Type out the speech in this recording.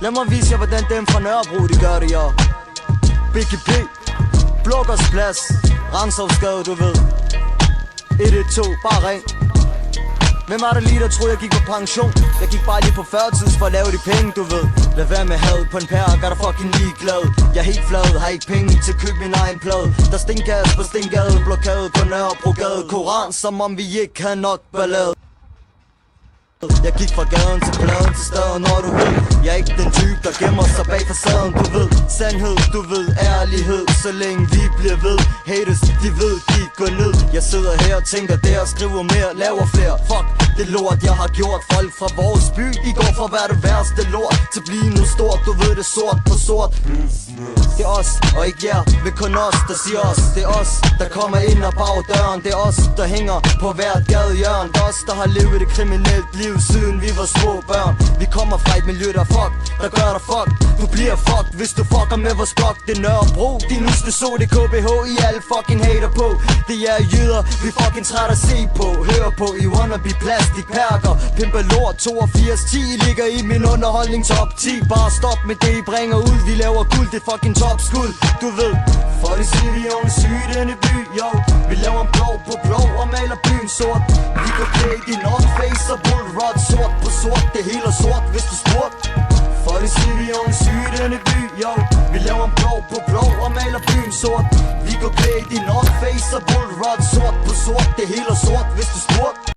Lad mig vise jer, hvordan dem fra Nørrebro, de gør det, jo. BGP, Blokkers Plads, Rensovsgade, du ved. 112, bare ring. Hvem var der lige, der troede, jeg gik på pension? Jeg gik bare lige på førtids for at lave de penge, du ved. Lad være med had på en perk, er der fucking ligeglad. Jeg er helt flad, har ikke penge til at købe min egen plade. Der stinkas på Stengade, blokade på Nørrebrogade. Koran, som om vi ikke havde nok ballade. Jeg gik fra gaden til pladen til staden, og du ved, jeg er ikke den type, der gemmer sig bag facaden. Du ved, sandhed, du ved, ærlighed, så længe vi bliver ved. Haters, de ved, de går ned. Jeg sidder her og tænker der, skriver mere, laver flere. Fuck, det lort, jeg har gjort. Folk fra vores by, de går fra at være det værste lort til blive noget stort, du ved det, sort på sort. Det er os, og ikke jer, ved kun os, der siger os. Det er os, der kommer ind og bag døren. Det er os, der hænger på hvert gadehjørn. Det er os, der har levet et kriminelt liv, siden vi var små børn. Vi kommer fra et miljø, der fuck, der gør dig fuck. Du bliver fucked, hvis du fucker med vores blok. Det er Nørrebro, din huske så det KBH, I alle fucking hater på. Det er jyder, vi fucking træt at se på. Hør på, I wannabe plastikperker. Pimper lort, 82-10, ligger i min underholdning top 10. Bare stop med det, I bringer ud. Vi laver guld, det er fucking topskud. Du ved, for det siger vi er syge i denne by, yo. Vi laver en blå på blå og maler byen sort. Vi går klædt i North Face og Bullrod. Sort på sort, det hele er sort, hvis du spurgt. For det siger vi er syge i denne by, yo. Vi laver en blå på blå og maler byen sort. Vi går klædt i North Face og Bullrod. Sort på sort, det hele er sort, hvis du spurgt.